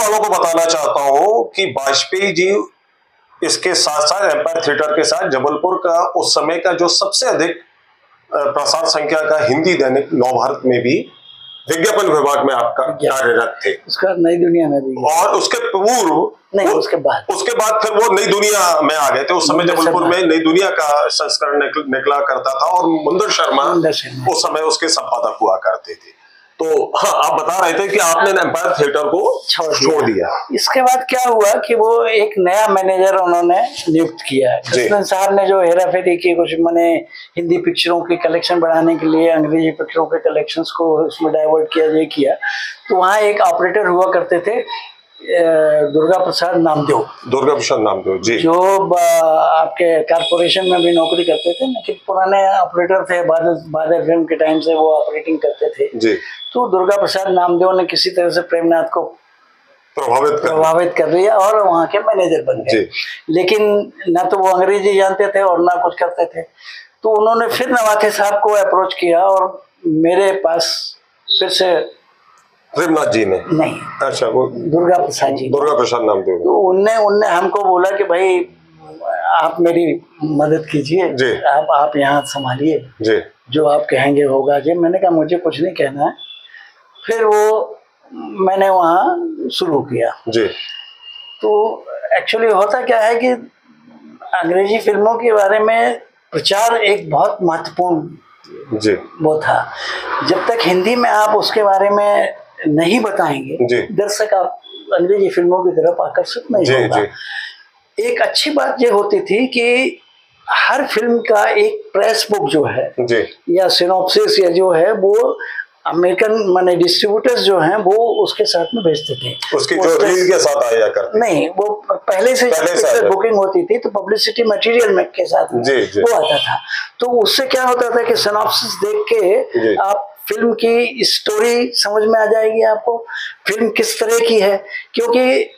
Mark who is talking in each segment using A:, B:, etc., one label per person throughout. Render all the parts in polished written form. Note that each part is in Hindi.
A: वालों को बताना चाहता हूं कि वाजपेयी जी इसके साथ साथ एम्पायर थिएटर के साथ जबलपुर का उस समय का जो सबसे अधिक प्रसार संख्या का हिंदी दैनिक नवभारत में भी विज्ञापन विभाग में आपका कार्यरत थे।
B: उसका नई दुनिया में भी,
A: और उसके पूर्व नहीं, उसके बाद फिर वो नई दुनिया में आ गए थे। उस समय जबलपुर में नई दुनिया का संस्करण निकला करता था और मुंदर शर्मा उस समय उसके संपादक हुआ करते थे। तो हाँ, आप बता रहे थे कि आपने एम्पायर थिएटर को छोड़ दिया।
B: इसके बाद क्या हुआ कि वो एक नया मैनेजर उन्होंने नियुक्त किया। कृष्णन साहब ने जो हेरा फेरी की कुछ माने हिंदी पिक्चरों के कलेक्शन बढ़ाने के लिए अंग्रेजी पिक्चरों के कलेक्शंस को उसमें डाइवर्ट किया, ये किया। तो वहाँ एक ऑपरेटर हुआ करते थे दुर्गा प्रसाद नामदेव
A: जी,
B: जो आपके कारपोरेशन में भी नौकरी करते थे, लेकिन पुराने ऑपरेटर थे, बादल फिल्म के टाइम से वो ऑपरेटिंग करते थे
A: जी।
B: तो दुर्गा प्रसाद नामदेव ने किसी तरह से प्रेमनाथ को प्रभावित कर दिया और वहाँ के मैनेजर बन गए। लेकिन ना तो वो अंग्रेजी जानते थे और ना कुछ करते थे। तो उन्होंने फिर नवाथे साहब को अप्रोच किया और मेरे पास फिर से
A: प्रेमनाथ जी ने
B: नहीं,
A: अच्छा, वो
B: दुर्गा प्रसाद
A: नामदेव।
B: तो उनने हमको बोला कि भाई आप मेरी मदद कीजिए, आप यहाँ संभालिए, जो आप कहेंगे होगा जी। मैंने कहा मुझे कुछ नहीं कहना है। फिर वो मैंने वहाँ शुरू किया
A: जी।
B: तो एक्चुअली होता क्या है कि अंग्रेजी फिल्मों के बारे में प्रचार एक बहुत महत्वपूर्ण वो था। जब तक हिंदी में आप उसके बारे में नहीं बताएंगे, दर्शक आप अंग्रेजी फिल्मों की तरफ आकर्षित नहीं होगा। एक अच्छी बात ये होती थी कि हर फिल्म का एक प्रेस बुक जो है या सिनॉप्सिस या जो है वो अमेरिकन माने डिस्ट्रीब्यूटर्स जो हैं वो उसके साथ में भेजते थे।
A: उसकी जो रील के साथ आया करते
B: नहीं, वो पहले से बुकिंग होती थी तो पब्लिसिटी मटेरियल में के साथ वो आता था। तो उससे क्या होता था कि सिनॉप्सिस देख के आप फिल्म की स्टोरी समझ में आ जाएगी आपको, फिल्म किस तरह की है। क्योंकि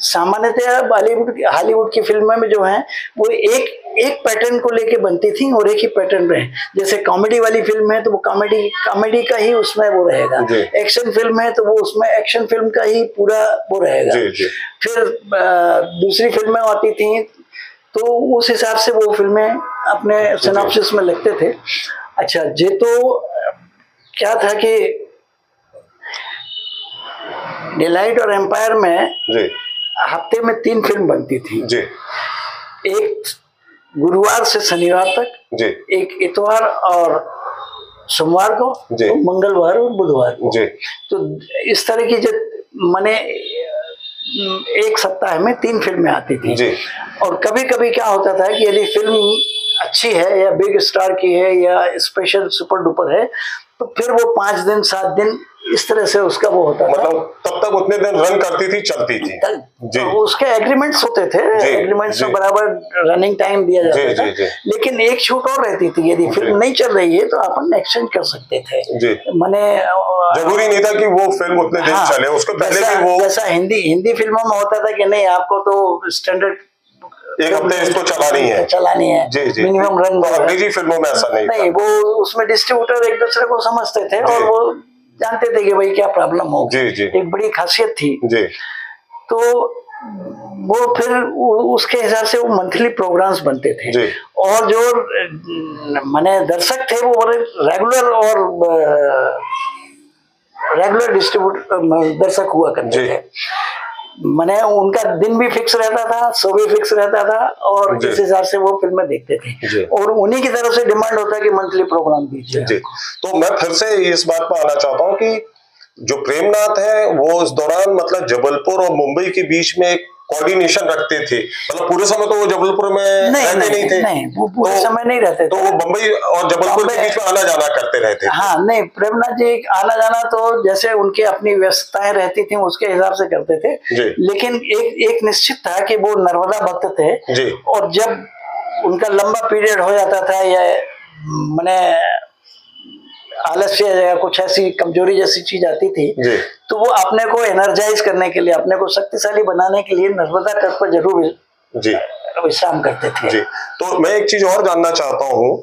B: सामान्यतः हॉलीवुड की फिल्में में जो है वो एक पैटर्न को लेके बनती थी और एक ही पैटर्न रहे। जैसे कॉमेडी वाली फिल्म है तो वो कॉमेडी का ही उसमें वो रहेगा, एक्शन फिल्म है तो वो उसमें एक्शन फिल्म का ही पूरा वो रहेगा। फिर दूसरी फिल्में आती थी तो उस हिसाब से वो फिल्में अपने सिनॉप्सिस में लिखते थे। अच्छा, ये तो क्या था कि डिलाइट और एम्पायर में हफ्ते में 3 फिल्म बनती थी एक गुरुवार से शनिवार तक, एक इतवार और सोमवार को, तो मंगलवार और बुधवार को। तो इस तरह की जो माने एक सप्ताह में 3 फिल्में आती थी। और कभी कभी क्या होता था कि यदि फिल्म अच्छी है या बिग स्टार की है या स्पेशल सुपर डुपर है तो फिर वो 5 दिन 7 दिन इस तरह से उसका वो होता था।
A: मतलब तब तक उतने दिन रन करती थी, चलती थी
B: जी। उसके एग्रीमेंट्स होते थे, एग्रीमेंट्स में बराबर रनिंग टाइम दिया जाता था। लेकिन एक छूट और रहती थी, यदि फिल्म नहीं चल रही है तो अपन एक्सटेंड कर सकते थे। माने
A: जरूरी नहीं था कि वो फिल्म उतने दिन चले, उसको पहले भी वो
B: जैसा हिंदी फिल्मों में होता था कि नहीं आपको तो स्टैंडर्ड
A: एक हफ्ते इसको चलानी है
B: मिनिमम रन।
A: अंग्रेजी फिल्मों में ऐसा नहीं
B: वो उसमें डिस्ट्रीब्यूटर एक दूसरे को समझते थे और वो जानते थे कि भाई क्या प्रॉब्लम होगी। एक बड़ी खासियत थी। तो वो फिर उसके हिसाब से वो मंथली प्रोग्राम्स बनते थे और जो माने दर्शक थे वो बड़े रेगुलर डिस्ट्रीब्यूटर दर्शक हुआ करते थे। मैंने उनका दिन भी फिक्स रहता था, शो भी फिक्स रहता था और जिस हिसाब से वो फिल्में देखते थे और उन्हीं की तरफ से डिमांड होता है कि मंथली प्रोग्राम दीजिए।
A: तो मैं फिर से इस बात पर आना चाहता हूँ कि जो प्रेमनाथ है वो उस दौरान मतलब जबलपुर और मुंबई के बीच में एक कोऑर्डिनेशन रखते थे। मतलब पूरे समय तो वो जबलपुर में रहते नहीं थे।
B: नहीं, वो पूरे समय नहीं रहते थे।
A: तो वो मुंबई और जबलपुर के बीच में आना जाना करते रहते थे।
B: हाँ, नहीं, प्रेमनाथ जी आना जाना तो जैसे उनकी अपनी व्यस्तताएं रहती थी उसके हिसाब से करते थे। लेकिन एक निश्चित था कि वो नर्मदा भक्त थे और जब उनका लंबा पीरियड हो जाता था या मैंने आलस्य या कुछ ऐसी कमजोरी जैसी चीज आती थी तो वो अपने को एनर्जाइज करने के लिए, अपने को शक्तिशाली बनाने के लिए नर्मदा तट पर जरूर विश्राम करते थे।
A: तो मैं एक चीज और जानना चाहता हूँ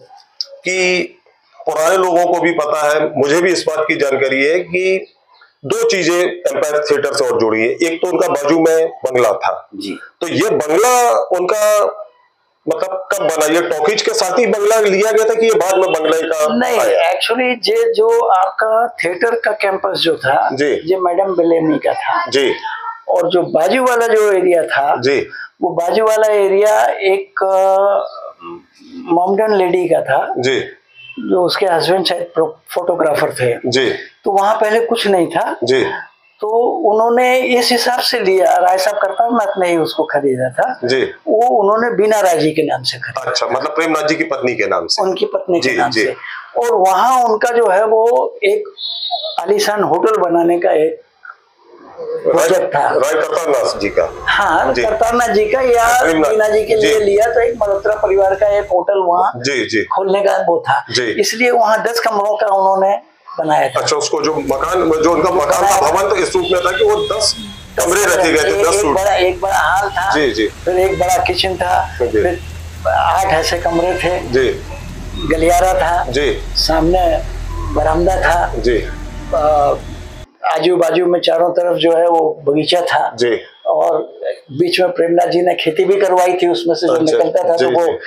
A: कि पुराने लोगों को भी पता है, मुझे भी इस बात की जानकारी है कि दो चीजें एम्पायर थिएटर से और जुड़ी है। एक तो उनका बाजू में बंगला था
B: जी,
A: तो ये बंगला उनका मतलब कब बना? ये टॉकीज के साथ ही बंगला लिया गया था कि ये बाद में बंगला का?
B: नहीं, एक्चुअली ये जो आपका थिएटर का कैंपस जो था
A: जी,
B: ये मैडम बेलेमी का था
A: जी, और
B: जो बाजू वाला जो एरिया था
A: जी,
B: वो बाजू वाला एरिया एक मॉमडन लेडी का था
A: जी,
B: जो उसके हस्बैंड शायद फोटोग्राफर थे
A: जी,
B: तो वहां पहले कुछ नहीं था
A: जी,
B: तो उन्होंने इस हिसाब से लिया, राय साहब करतारनाथ ने ही उसको खरीदा था
A: जी,
B: वो उन्होंने बीना राय जी के नाम से खरीदा।
A: अच्छा, मतलब प्रेमनाथ जी की पत्नी के नाम से?
B: उनकी पत्नी के नाम
A: जी,
B: से। और वहां उनका जो है वो एक आलीशान होटल बनाने का एक प्रोजेक्ट था
A: राय करतारनाथ जी का।
B: हाँ, करतारनाथ जी का या बीना जी के लिए लिया तो एक मल्होत्रा परिवार का एक होटल वहाँ खोलने का वो था, इसलिए वहाँ 10 कमरों का उन्होंने बनाया था।
A: अच्छा, उसको जो उनका मकान था, भवन तो इस रूप में था कि वो 10 कमरे रखे गए थे, 10
B: एक बड़ा हाल था,
A: जी, जी, फिर
B: एक बड़ा किचन था, फिर 8 ऐसे कमरे थे, जी, गलियारा था, जी, सामने बरामदा था, जी, आजू बाजू में चारों तरफ जो है वो बगीचा था, जी, और बीच में प्रेमनाथ जी ने खेती भी करवाई थी, उसमें से जो निकलता था तो वो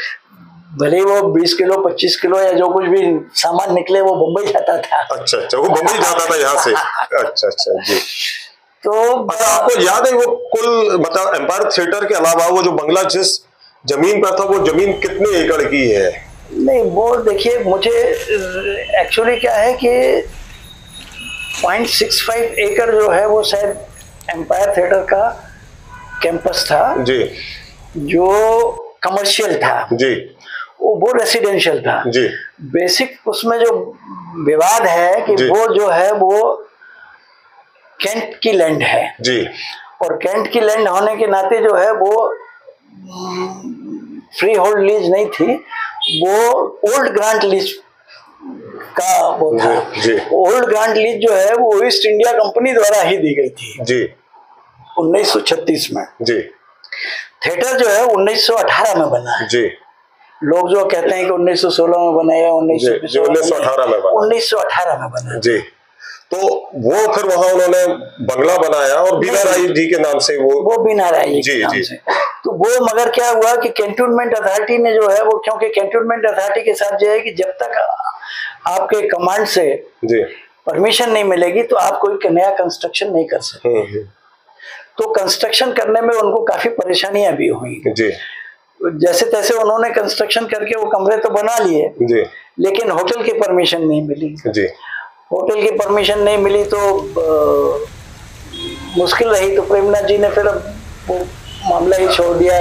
B: भले वो 20 किलो 25 किलो या जो कुछ भी सामान निकले वो मुंबई जाता था।
A: अच्छा, वो मुंबई जाता था यहाँ से। अच्छा, जी। तो आपको याद है वो कुल मतलब एम्पायर थिएटर के अलावा वो जो बंगला जिस जमीन पर था वो जमीन कितने एकड़ की है?
B: नहीं, वो देखिए मुझे एक्चुअली क्या है कि 0.65 एकड़ जो है वो शायद एम्पायर थिएटर का कैंपस था, जी, जो कमर्शियल था, जी, वो रेसिडेंशियल था, जी, बेसिक उसमें जो विवाद है कि वो जो है वो कैंट की लैंड है, जी, और कैंट की लैंड होने के नाते जो है वो फ्री होल्ड लीज नहीं थी, वो ओल्ड ग्रांट लीज का वो था। ओल्ड ग्रांट लीज जो है वो ईस्ट इंडिया कंपनी द्वारा ही दी गई थी, जी, 1936 में, जी। थिएटर जो है 1918 में बना है, जी। लोग जो कहते हैं कि 1916 में बना या 1918 में बना, जी।
A: तो वो फिर वहां उन्होंने बंगला बनाया और बीना राय जी के नाम से वो
B: बीना राय जी के नाम से। तो वो मगर क्या हुआ कि कैंटोनमेंट अथॉरिटी ने जो है वो, क्योंकि कैंटोनमेंट अथॉरिटी के साथ जो है कि जब तक आपके कमांड से परमिशन नहीं मिलेगी तो आप कोई नया कंस्ट्रक्शन नहीं कर सकते। तो कंस्ट्रक्शन करने में उनको काफी परेशानियां भी हुई, जी। जैसे तैसे उन्होंने कंस्ट्रक्शन करके वो कमरे तो बना लिए, जी, लेकिन होटल की परमिशन नहीं मिली, जी। होटल की परमिशन नहीं मिली तो मुश्किल रही, तो प्रेमनाथ जी ने फिर वो मामला ही छोड़ दिया।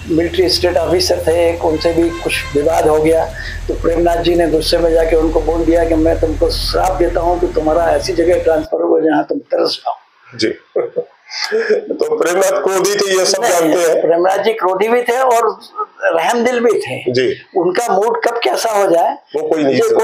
B: मिलिट्री स्टेट ऑफिसर थे एक, उनसे भी कुछ विवाद हो गया, तो प्रेमनाथ जी ने गुस्से में जाके उनको बोल दिया कि मैं तुमको श्राप देता हूँ कि तुम्हारा ऐसी जगह ट्रांसफर हो जहाँ तुम तरस जाओ, जी। तो प्रेमनाथ क्रोधी थे, ये सब जानते हैं। प्रेमनाथ जी क्रोधी भी थे और रहमदिल भी थे, जी। उनका मूड कब कैसा हो जाए वो कोई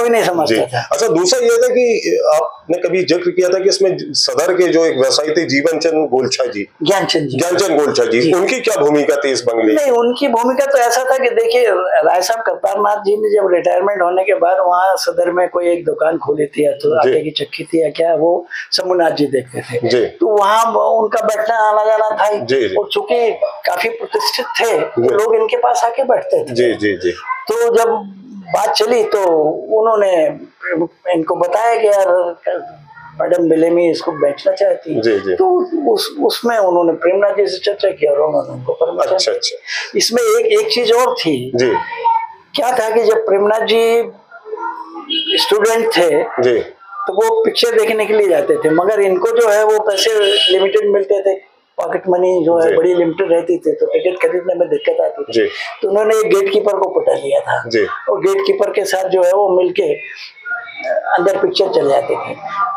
B: नहीं समझता था।
A: अच्छा, दूसरा ये था कि आपने कभी जिक्र किया था कि इसमें सदर के जो एक व्यवसायी थे जीवन चंद गोलछा जी, ज्ञानचंद गोलछा जी, उनकी क्या भूमिका थी इस बंगले?
B: नहीं, उनकी भूमिका तो ऐसा था कि देखिए राय साहब करतारनाथ जी ने जब रिटायरमेंट होने के बाद वहाँ सदर में कोई एक दुकान खोली थी या तो आटे की चक्की थी या क्या, वो शंभुनाथ जी देखते थे, तो वहाँ उनका बैठना आना जाना था, और चूंकि काफी प्रतिष्ठित थे तो लोग इनके पास आके बैठते थे, जी, जी, जी। तो जब बात चली तो उन्होंने इनको बताया कि यार मैडम बेलेमी इसको बेचना चाहती, जी, जी। तो उसमें उन्होंने प्रेमनाथ जी से चर्चा की और उन्होंने उनको परमिशन। अच्छा, अच्छा। इसमें एक चीज और थी, जी। क्या था कि जब प्रेमनाथ जी स्टूडेंट थे, जी, तो वो पिक्चर देखने के लिए जाते थे, मगर इनको जो है वो पैसे लिमिटेड मिलते थे, पॉकेट मनी जो है बड़ी लिमिटेड रहती थी, तो टिकट खरीदने में दिक्कत आती थी, तो उन्होंने एक गेट कीपर को पटा लिया था, और गेट कीपर के साथ जो है वो मिलके अंदर पिक्चर चले जाते थे।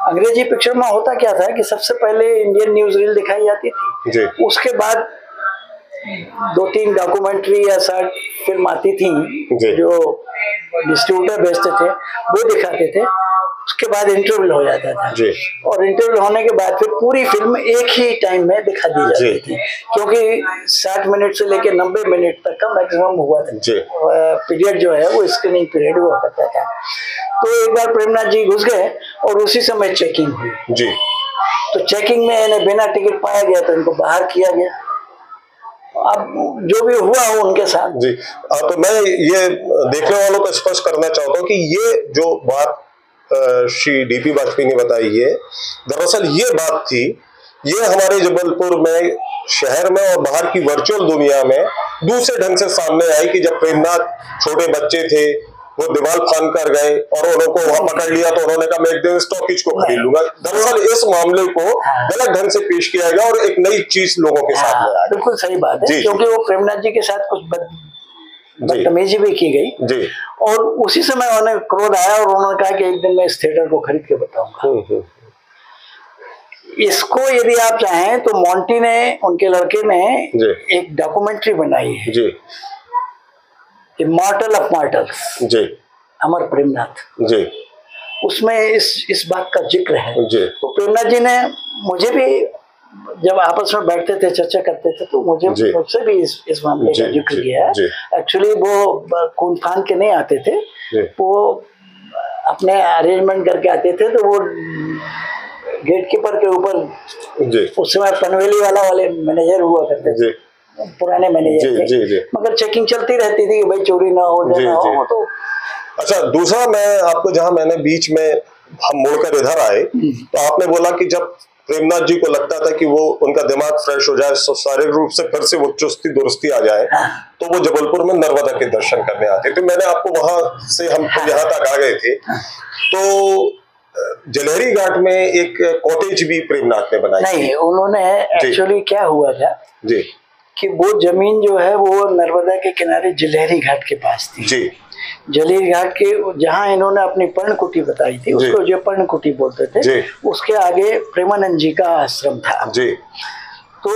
B: अंग्रेजी पिक्चर में होता क्या था कि सबसे पहले इंडियन न्यूज रील दिखाई जाती थी, उसके बाद 2-3 डॉक्यूमेंट्री या शॉर्ट फिल्म आती थी जो डिस्ट्रीब्यूटर भेजते थे, वो दिखाते थे, उसके बाद इंटरवल हो जाता था, और इंटरवल होने के बाद फिर पूरी फिल्म एक ही टाइम में दिखा दी जाती थी, क्योंकि 60 मिनट से लेकर 90 मिनट तक का मैक्सिमम हुआ था पीरियड जो है वो स्क्रीनिंग पीरियड हुआ करता था। तो एक बार प्रेमनाथ जी घुस गए और उसी समय चेकिंग हुई, जी। तो चेकिंग में इन्हें बिना टिकट पाया गया तो इनको बाहर किया गया। अब जो भी हुआ हो उनके साथ
A: जी। तो मैं ये देखने वालों को स्पष्ट करना चाहता हूँ कि ये जो बात श्री डीपी वाजपेयी ने बताई है, दरअसल ये बात थी, ये हमारे जबलपुर में शहर में और बाहर की वर्चुअल दुनिया में दूसरे ढंग से सामने आई कि जब प्रेमनाथ छोटे बच्चे थे, वो दीवार फान कर गए और उनको वहां पकड़ लिया तो उन्होंने कहा मैं एक दिन स्टॉकिज को खरीद लूंगा। दरअसल इस मामले को गलत ढंग से पेश किया गया और एक नई चीज लोगों के सामने आ गई।
B: बिल्कुल सही बात है, क्योंकि वो प्रेमनाथ जी के साथ कुछ बदतमीजी भी की गई जी। और उसी समय उन्हें क्रोध आया और उन्होंने कहा कि एक दिन मैं इस थिएटर को खरीद के बताऊंगा। इसको यदि आप चाहें तो मोंटी ने, उनके लड़के ने एक डॉक्यूमेंट्री बनाई है जी, इमॉर्टल ऑफ मॉर्टल्स जी, अमर प्रेमनाथ जी। उसमें इस बात का जिक्र है जी। तो प्रेमनाथ जी ने मुझे भी, जब आपस में बैठते थे चर्चा करते थे, तो मुझसे भी इस मामले का जिक्र किया है। एक्चुअली वो खून फान के नहीं आते थे, वो अपने अरेंजमेंट करके आते थे। तो वो गेट कीपर के ऊपर, उस समय पनवेली वाले मैनेजर हुआ करते थे, पुराने मैनेजर थे, मगर चेकिंग चलती रहती थी कि भाई चोरी ना हो जाना हो। तो
A: अच्छा, दूसरा मैं आपको, जहां मैंने बीच में हम मुड़कर इधर आए तो आपने बोला कि जब प्रेमनाथ जी को लगता था कि वो उनका दिमाग फ्रेश हो जाए, शारीरिक रूप से फिर से वो चुस्ती दुरुस्ती आ जाए, तो वो जबलपुर में नर्मदा के दर्शन करने आते थे। मैंने आपको वहां से, हम यहाँ तक आ गए थे, तो जलेहरी घाट में एक कॉटेज भी प्रेमनाथ ने बनाई।
B: नहीं, उन्होंने एक्चुअली क्या हुआ था जी कि वो जमीन जो है वो नर्मदा के किनारे जलेहरी घाट के पास थी जी। जलेहरी घाट के जहाँ इन्होंने अपनी पर्णकुटी बताई थी, उसको जो पर्णकुटी बोलते थे, उसके आगे प्रेमानंद जी का आश्रम था जी। तो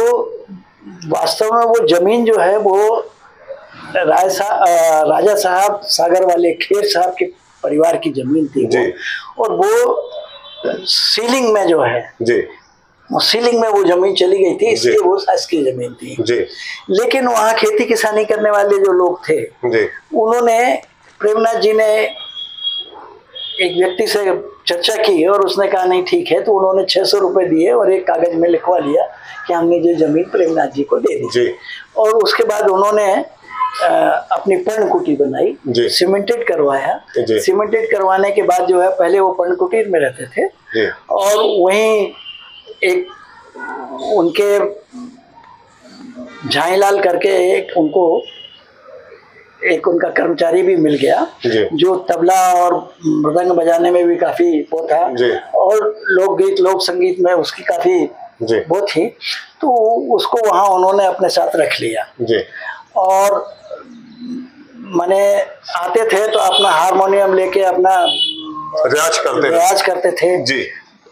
B: वास्तव में वो जमीन जो है वो राजा साहब सागर वाले खेर साहब के परिवार की जमीन थी वो, और वो सीलिंग में जो है जी, सीलिंग में वो जमीन चली गई थी, इसलिए वो शासकीय जमीन थी जी। लेकिन वहाँ खेती किसानी करने वाले जो लोग थे जी, उन्होंने, प्रेमनाथ जी ने एक व्यक्ति से चर्चा की और उसने कहा नहीं ठीक है, तो उन्होंने 600 रुपए दिए और एक कागज में लिखवा लिया कि हमने ये जमीन प्रेमनाथ जी को दे दी जी। और उसके बाद उन्होंने अपनी पर्णकुटी बनाई, सीमेंटेड करवाया। सीमेंटेड करवाने के बाद जो है, पहले वो पर्णकुटीर में रहते थे और वहीं एक उनके झाईलाल करके एक उनका कर्मचारी भी मिल गया जो तबला और मृदंग बजाने में भी काफी वो था और लोकगीत लोक संगीत में उसकी काफी वो थी। तो उसको वहाँ उन्होंने अपने साथ रख लिया और माने आते थे तो अपना हारमोनियम लेके अपना रियाज करते थे जी।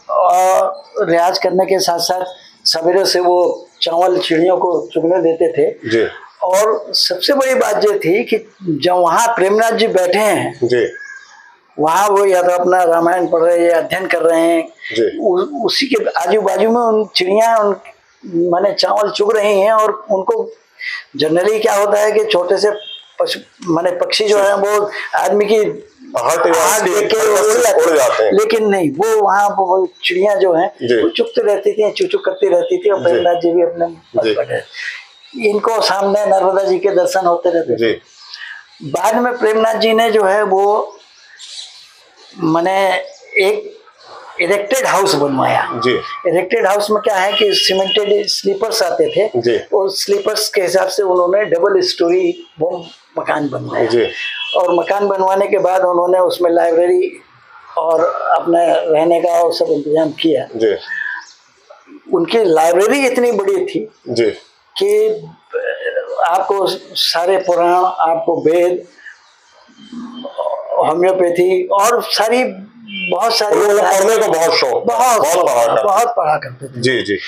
B: और रियाज करने के साथ साथ सवेरे से वो चावल चिड़ियों को चुगने देते थे जी। और सबसे बड़ी बात ये थी कि जब वहाँ प्रेमनाथ जी बैठे हैं जी, वहाँ वो या तो अपना रामायण पढ़ रहे हैं या अध्ययन कर रहे हैं, उसी के आजू बाजू में उन चिड़िया माने चावल चुग रही हैं। और उनको जनरली क्या होता है कि छोटे से माने पक्षी जो है वो आदमी की देख के उड़ जाते हैं, लेकिन नहीं, वो वहाँ वो चिड़िया जो है वो चुपते रहती थी, चुचुक करती रहती थी और प्रेमनाथ जी भी अपने इनको सामने नर्मदा जी के दर्शन होते रहते थे। बाद में प्रेमनाथ जी ने जो है वो माने एक इरेक्टेड हाउस बनवाया जी। इरेक्टेड हाउस में क्या है कि सीमेंटेड स्लीपर्स आते थे और स्लीपर्स के हिसाब से उन्होंने डबल स्टोरी वो मकान बनवाया जी। और मकान बनवाने के बाद उन्होंने उसमें लाइब्रेरी और अपने रहने का और सब इंतजाम किया जी। उनकी लाइब्रेरी इतनी बड़ी थी जी कि आपको सारे पुराण, आपको वेद, होम्योपैथी और सारी बहुत सारी
A: पढ़ने का बहुत शौक,
B: बहुत पढ़ा करते थे जी जी।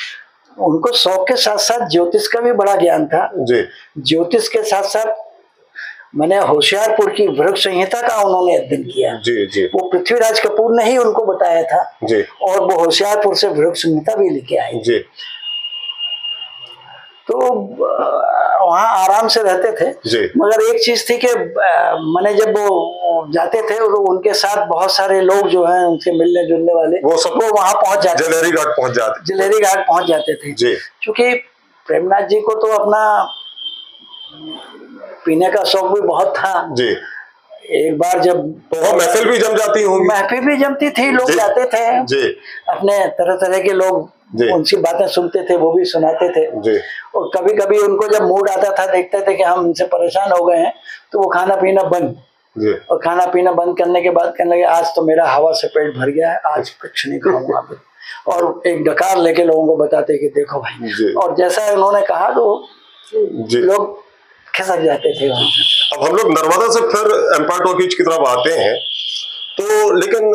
B: उनको शौक के साथ साथ ज्योतिष का भी बड़ा ज्ञान था जी। ज्योतिष के साथ साथ मैंने होशियारपुर की वृक्ष संहिता का उन्होंने अध्ययन किया जी जी। वो पृथ्वीराज कपूर ने ही उनको बताया था जी। और वो होशियारपुर से वृक्ष संहिता भी लेके आए जी। तो वहाँ आराम से रहते थे, मगर एक चीज थी कि मैंने जब वो जाते थे तो उनके साथ बहुत सारे लोग जो हैं उनसे मिलने जुलने वाले वो वहाँ पहुंच जाते,
A: जलेरी घाट
B: पहुंच जाते थे। क्योंकि प्रेमनाथ जी को तो अपना पीने का शौक भी बहुत था जी। एक बार जब
A: तो महफिल भी जम जाती होंगी,
B: महफिल भी जमती थी, लोग जाते थे जी। अपने तरह तरह के लोग उनकी बातें सुनते थे, वो भी सुनाते थे जी। और कभी कभी उनको जब मूड आता था, देखते थे कि हम इनसे परेशान हो गए हैं, तो वो खाना पीना बंद जी। और खाना पीना बंद करने के बाद कहने लगे आज तो मेरा हवा से पेट भर गया है, आज कुछ नहीं खाऊंगा। और एक डकार लेके लोगों को बताते कि देखो भाई, और जैसा उन्होंने कहा तो लोग खिसक जाते थे।
A: अब हम लोग नर्मदा से फिर एम्पायर टॉकीज की तरफ आते हैं, तो लेकिन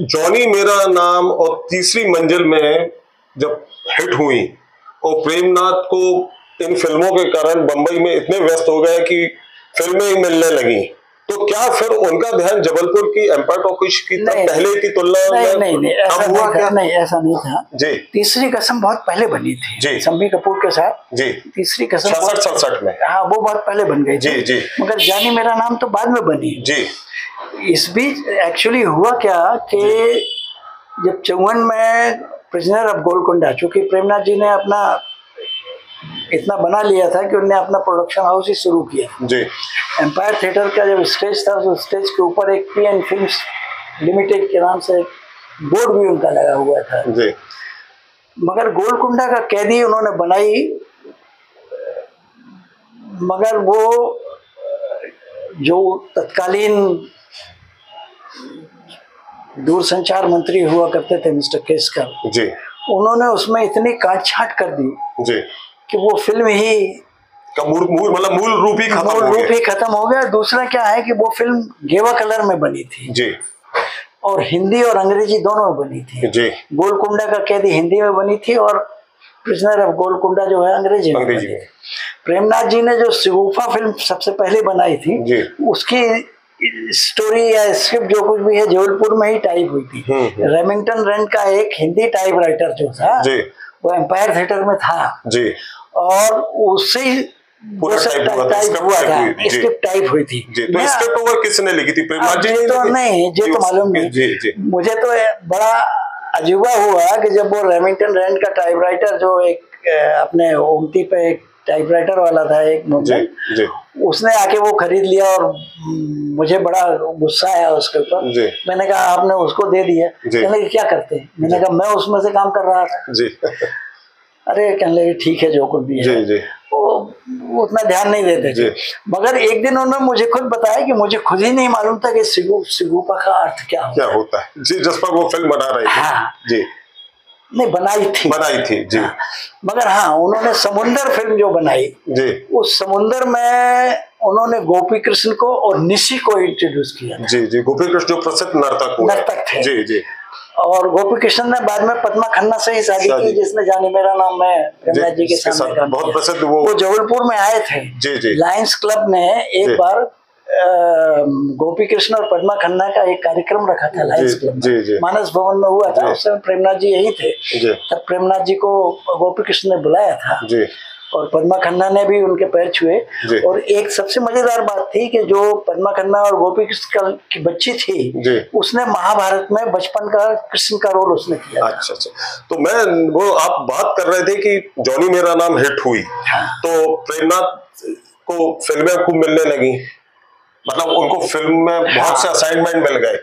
A: जॉनी मेरा नाम और तीसरी मंजिल में जब हिट हुई और प्रेमनाथ को इन फिल्मों के कारण बंबई में इतने व्यस्त हो गए कि फिल्में ही मिलने लगी, तो क्या फिर उनका ध्यान जबलपुर की एम्पायर टॉकीज की पहले की तुलना में
B: नहीं ऐसा नहीं था जी। तीसरी कसम बहुत पहले बनी थी जी, शम्मी कपूर के साथ जी। तीसरी कसम
A: 67 में,
B: हाँ वो बहुत पहले बन गई जी जी। मगर जानी मेरा नाम तो बाद में बनी जी। इस बीच एक्चुअली हुआ क्या कि जब 54 में प्रिजनर ऑफ गोलकुंडा, चूंकि प्रेमनाथ जी ने अपना इतना बना लिया था कि उन्होंने अपना प्रोडक्शन हाउस ही शुरू किया जी। एम्पायर थिएटर का जब स्टेज था, तो स्टेज के ऊपर एक PN फिल्म्स लिमिटेड के नाम से बोर्ड भी उनका लगा हुआ था जी। मगर गोलकुंडा का कैदी उन्होंने बनाई, मगर वो जो तत्कालीन दूरसंचार मंत्री हुआ करते थे मिस्टर केसकर जी, उन्होंने उसमें इतनी काट छाट कर दी जी कि वो फिल्म ही
A: मूल रूप ही
B: खत्म हो गया। दूसरा क्या है कि वो फिल्म गेवा कलर में बनी थी जी, और हिंदी और अंग्रेजी दोनों में बनी थी जी। गोलकुंडा का कैदी हिंदी में बनी थी और प्रिजनर ऑफ गोलकुंडा जो है अंग्रेजी में बनी थी। प्रेमनाथ जी ने जो शिगुफा फिल्म सबसे पहले बनाई थी जी, उसकी स्टोरी या स्क्रिप्ट जो कुछ भी है जबलपुर में ही टाइप हुई थी। रेमिंगटन रेंट का एक हिंदी टाइप राइटर जो था जी, वो एम्पायर थिएटर में था जी, और उससे ही स्क्रिप्ट टाइप हुई थी।
A: तो स्क्रिप्ट किसने लिखी थी? प्रेमनाथ जी
B: तो नहीं, ये तो मालूम नहीं। मुझे तो बड़ा अजूबा हुआ कि जब वो रेमिंगटन रेंट का टाइपराइटर जो एक अपने ओमती पे एक टाइपराइटर वाला था एक मोबाइल, उसने आके वो खरीद लिया और मुझे बड़ा गुस्सा आया उसके ऊपर। मैंने कहा आपने उसको दे दिया, कहने क्या करते हैं? मैंने कहा मैं उसमें से काम कर रहा था जी। अरे कहने लगे ठीक है जो कुछ भी है जी। वो उतना ध्यान नहीं देते थे। मगर एक दिन उन्होंने मुझे खुद बताया कि मुझे खुद ही नहीं मालूम था कि शिगुफा का अर्थ क्या
A: होता है जी, जिस पर वो फिल्म बना रहे थे
B: हाँ जी, नहीं बनाई
A: थी जी।
B: हाँ, मगर हाँ उन्होंने समुंदर फिल्म जो बनाई जी, उस समुंदर में उन्होंने गोपी कृष्ण को और निशी को इंट्रोड्यूस किया
A: जी जी। गोपी कृष्ण जो प्रसिद्ध नर्तक
B: थे
A: जी जी,
B: और गोपी कृष्ण ने बाद में पद्मा खन्ना से ही शादी की, जिसने जानी मेरा नाम मैं प्रेमनाथ जी के सामने
A: बहुत प्रसिद्ध
B: वो जबलपुर में आए थे जी जी। लायंस क्लब ने एक बार गोपी कृष्ण और पद्मा खन्ना का एक कार्यक्रम रखा था लायंस क्लब में, मानस भवन में हुआ था। उस समय प्रेमनाथ जी यही थे, तब प्रेमनाथ जी को गोपी कृष्ण ने बुलाया था और पद्मा खन्ना ने भी उनके पैर छुए। और एक सबसे मजेदार बात थी कि जो पद्मा खन्ना और गोपी कृष्ण की बच्ची थी, उसने महाभारत में बचपन का कृष्ण का रोल उसने किया।
A: अच्छा, तो मैं वो आप बात कर रहे थे कि जॉनी मेरा नाम हिट हुई तो प्रेमनाथ को फिल्में खूब मिलने लगी, मतलब उनको फिल्म में बहुत से असाइनमेंट मिल गए,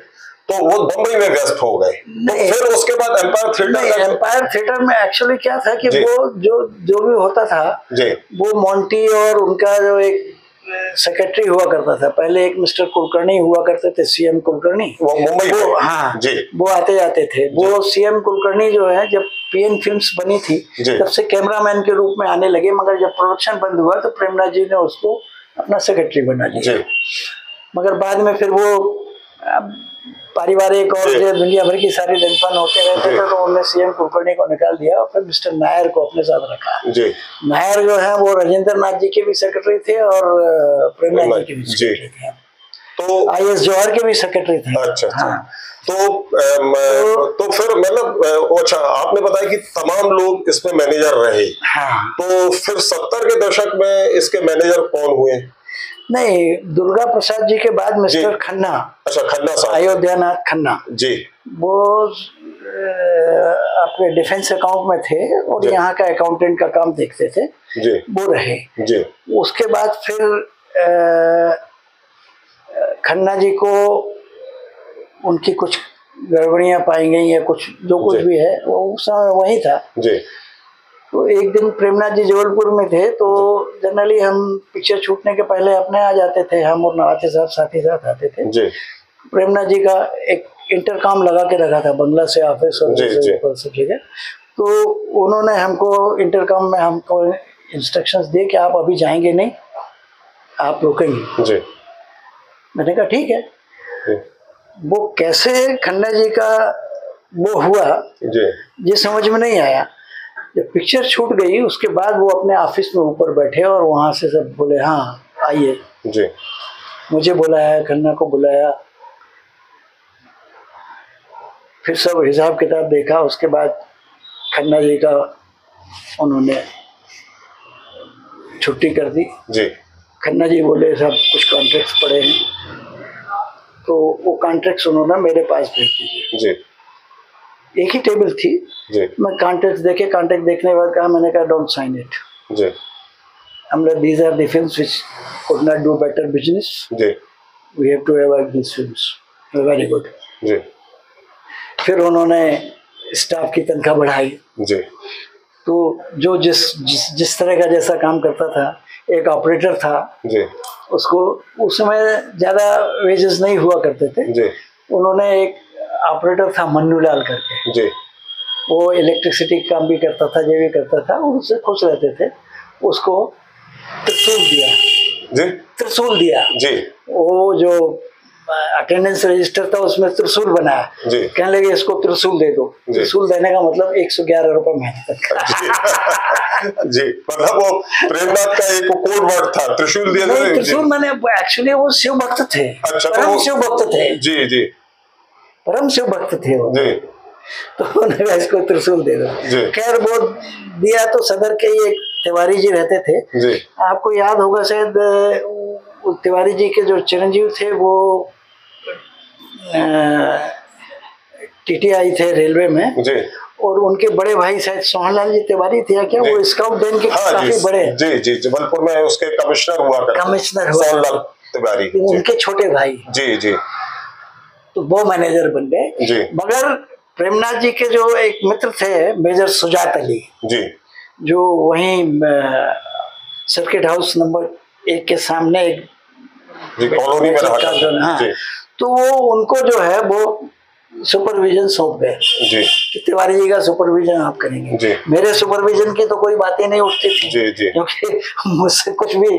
A: तो वो बम्बई में व्यस्त हो गए। तो फिर उसके बाद
B: एम्पायर थिएटर में एक्चुअली क्या था कि वो जो भी होता था वो मोंटी और उनका जो एक सेक्रेटरी हुआ करता था, पहले एक मिस्टर कुलकर्णी हुआ करते थे, CM कुलकर्णी,
A: वो मुंबई
B: हाँ जी, वो आते जाते थे। वो CM कुलकर्णी जो है जब PN फिल्म्स बनी थी तब से कैमरामैन के रूप में आने लगे, मगर जब प्रोडक्शन बंद हुआ तो प्रेमनाथ जी ने उसको अपना सेक्रेटरी बना लिया। मगर बाद में फिर वो पारिवारिक और जो दुनिया भर की सारी जनपन होते रहते थे, तो उन्होंने CM कुलकर्णी को निकाल दिया और फिर मिस्टर नायर को अपने साथ रखा जी। नायर जो है वो राजेंद्र नाथ जी के भी सेक्रेटरी थे और प्रेमनाथ जी के भी सेक्रेटरी थे।
A: तो
B: IS जवाहर के भी सेक्रेटरी थे।
A: अच्छा। हाँ। तो फिर मतलब अच्छा, आपने बताया कि तमाम लोग इसमें मैनेजर रहे।
B: हाँ।
A: तो फिर 70 के दशक में इसके मैनेजर कौन हुए?
B: नहीं, दुर्गा प्रसाद जी के बाद मिस्टर खन्ना। अच्छा,
A: खन्ना साहब,
B: अयोध्यानाथ खन्ना जी, वो अपने डिफेंस अकाउंट में थे और यहाँ का अकाउंटेंट का काम देखते थे जी, वो रहे जी। उसके बाद फिर खन्ना जी को उनकी कुछ गड़बड़ियां पाई गई या कुछ जो कुछ भी है वो उस समय वही था जी। तो एक दिन प्रेमनाथ जी जबलपुर में थे, तो जनरली हम पिक्चर छूटने के पहले अपने आ जाते थे, हम और नवाते साहब साथ ही साथ आते थे जी। प्रेमनाथ जी का एक इंटरकॉम लगा के रखा था बंगला से ऑफिस और सब जगह, तो उन्होंने हमको इंटरकॉम में हमको इंस्ट्रक्शंस दिए कि आप अभी जाएंगे नहीं, आप रुकेंगे जी। मैंने कहा ठीक है। वो कैसे खन्ना जी का वो हुआ जी, ये समझ में नहीं आया। जब पिक्चर छूट गई उसके बाद वो अपने ऑफिस में ऊपर बैठे और वहां से सब बोले हाँ आइए जी। मुझे बुलाया, खन्ना को बुलाया, फिर सब हिसाब किताब देखा। उसके बाद खन्ना जी का उन्होंने छुट्टी कर दी जी। खन्ना जी बोले सब कुछ कॉन्ट्रैक्ट्स पड़े हैं, तो वो कॉन्ट्रैक्ट्स उन्होंने मेरे पास भेज दिए जी। एक ही टेबल थी जी। मैं कॉन्ट्रैक्ट देखने के बाद कहा, मैंने कहा डोंट साइन इट जी। हमने these are the films which could not do better business ji, we have to avoid this films. Very good ji. फिर उन्होंने स्टाफ की तनख्वाह बढ़ाई जी। तो जो जिस तरह का जैसा काम करता था, एक ऑपरेटर था जी, उसको उस समय ज्यादा वेजेस नहीं हुआ करते थे जी। उन्होंने एक ऑपरेटर था मन्नूलाल करके जी, वो इलेक्ट्रिसिटी का काम भी करता था, जो भी करता था, उससे खुश रहते थे। उसको त्रिशूल दिया जी, त्रिशूल दिया जी। वो जो अटेंडेंस रजिस्टर था उसमें त्रिशूल बनाया जी। कहने लगे इसको त्रिशूल दे दो। त्रिशूल देने का मतलब 111 रुपए महीने तक जी। मतलब वो प्रेमनाथ का एक कोड वर्ड था, त्रिशूल दिया। त्रिशूल मैंने एक्चुअली वो शिव भक्त थे। अच्छा, परम शिव भक्त थे जी जी, परम शिव भक्त थे वो जी। तो उन्होंने इसको त्रिशूल दे दो। खैर वो दिया। तो सदर के एक तिवारी जी रहते थे जी। आपको याद होगा शायद, तिवारी जी के जो चिरंजीव थे वो TTI थे रेलवे में जी। और उनके बड़े भाई शायद सोहनलाल जी तिवारी थे क्या, वो स्काउट बैंक के काफी बड़े जी जी, जबलपुर में उसके कमिश्नर हुआ सोहनलाल तिवारी, उनके छोटे भाई जी जी। तो वो मैनेजर बन गए जी। मगर प्रेमनाथ जी के जो एक मित्र थे मेजर सुजात अली जी, जो वहीं सर्किट हाउस नंबर 1 के सामने एक कॉलोनी में रहा हाँ, तो वो उनको जो है वो सुपरविजन सौंप गए जी, तिवारी जी का सुपरविजन आप करेंगे जी। मेरे सुपरविजन की तो कोई बात ही नहीं उठती थी जी जी, क्योंकि मुझसे कुछ भी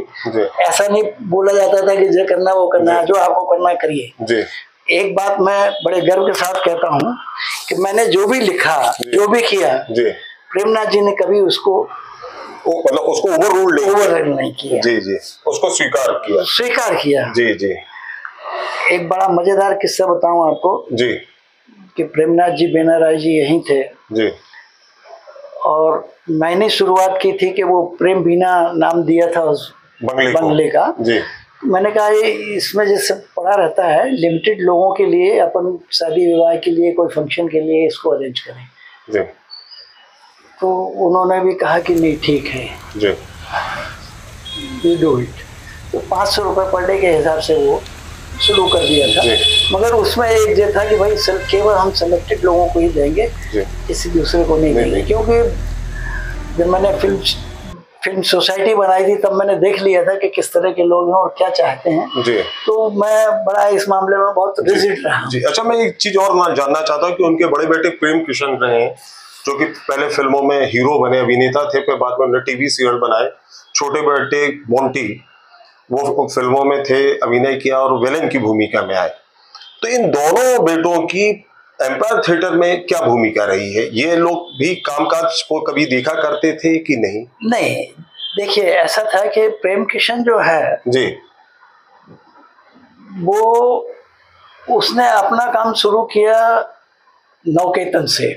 B: ऐसा नहीं बोला जाता था कि जो करना वो करना, जो आपको करना करिए जी। एक बात मैं बड़े गर्व के साथ कहता हूँ कि मैंने जो भी लिखा, जो भी किया जी, प्रेमनाथ जी ने कभी उसको मतलब उसको ओवर नहीं किया जी जी, उसको स्वीकार किया जी जी। एक बड़ा मजेदार किस्सा बताऊं आपको जी, कि प्रेमनाथ जी बेनाराय जी यहीं थे जी, और मैंने शुरुआत की थी कि वो प्रेम बीना नाम दिया था उस बंगले का जी। मैंने कहा इसमें जैसे पड़ा रहता है, लिमिटेड लोगों के लिए अपन शादी विवाह के लिए कोई फंक्शन के लिए इसको अरेंज करें जी। तो उन्होंने भी कहा कि नहीं ठीक है जी, यू डू इट। तो 500 रुपये पर डे के हिसाब से वो शुरू कर दिया था जी। मगर उसमें एक ये था कि भाई केवल हम सेलेक्टेड लोगों को ही देंगे, किसी दूसरे को नहीं देंगे। क्योंकि जब मैंने फिल्म सोसाइटी बनाई थी तब मैंने देख लिया था कि किस तरह के लोग हैं और क्या चाहते हैं जी। तो मैं बड़ा इस मामले में बहुत रिजिड रहा जी। अच्छा, मैं एक चीज और जानना चाहता हूँ कि उनके बड़े बेटे प्रेम किशन रहे, जो कि पहले फिल्मों में हीरो बने, अभिनेता थे, फिर बाद में उन्होंने टीवी सीरियल बनाए। छोटे बेटे मोंटी वो फिल्मों में थे, अभिनय किया और विलेन की भूमिका में आए। तो इन दोनों बेटों की एम्पायर थिएटर में क्या भूमिका रही है? ये लोग भी कामकाज को कभी देखा करते थे कि नहीं? नहीं, देखिए ऐसा था कि प्रेम किशन जो है जी, वो उसने अपना काम शुरू किया नवकेतन से,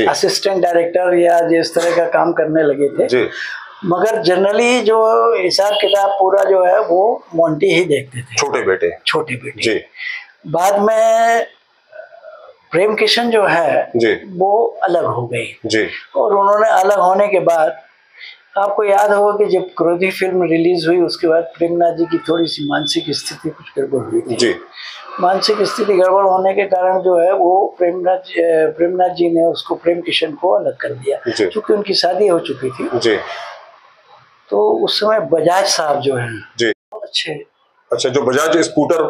B: असिस्टेंट डायरेक्टर या जिस तरह का काम करने लगे थे जी। मगर जनरली जो हिसाब किताब पूरा जो है वो मोंटी ही देखते थे, छोटे बेटे जी। बाद में प्रेम किशन जो है जी। वो अलग हो गई जी। और उन्होंने अलग होने के बाद आपको याद होगा कि जब क्रोधी फिल्म रिलीज हुई उसके बाद प्रेमनाथ जी की थोड़ी सी मानसिक स्थिति कुछ गड़बड़ हुई थी जी। मानसिक स्थिति गड़बड़ होने के कारण जो है वो प्रेमनाथ जी ने उसको प्रेम किशन को अलग कर दिया क्योंकि उनकी शादी हो चुकी थी जी। तो उस समय बजाज साहब जो है जी
A: अच्छा जो बजाज स्कूटर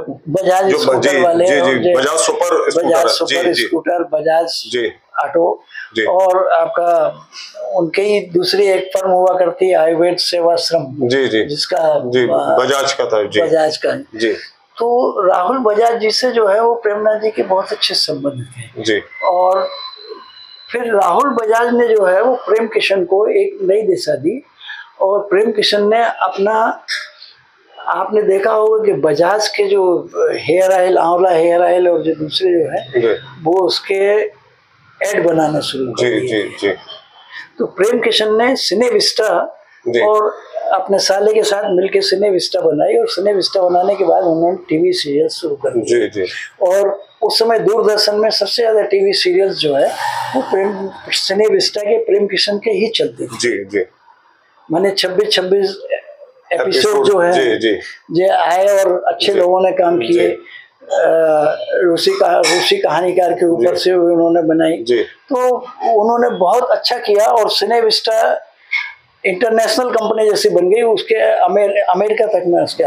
B: वाले
A: ji, Bajaj super
B: scooter Bajaj auto और आपका उनके ही दूसरी एक फर्म हुआ करती है आयुर्वेद सेवाश्रम जी जी जिसका
A: जी बजाज का था जी।
B: बजाज का जी। तो राहुल बजाज जी से जो है वो प्रेमनाथ जी के बहुत अच्छे संबंध थे जी। और फिर राहुल बजाज ने जो है वो प्रेम किशन को एक नई दिशा दी और प्रेम किशन ने अपना, आपने देखा होगा कि बजाज के जो हेयर ऑयल, आंवला हेयर ऑयल और जो दूसरे जो है वो उसके एड बनाना शुरू कर दिए। तो प्रेम किशन ने सिने विस्टा और अपने साले के साथ मिलकर सिने विस्टा बनाई और सिने विस्टा बनाने के बाद उन्होंने टीवी सीरियल शुरू कर दिए और उस समय दूरदर्शन में सबसे ज्यादा टीवी सीरियल्स जो है वो सिने विस्टा के प्रेम किशन के ही चलते थे। माने 26 एपिसोड जो है जो आए और अच्छे लोगों ने काम किए। रूसी कहानीकार के ऊपर से उन्होंने बनाई तो उन्होंने बहुत अच्छा किया और सिने विस्टा इंटरनेशनल कंपनी जैसी बन गई, उसके अमेरिका तक में उसके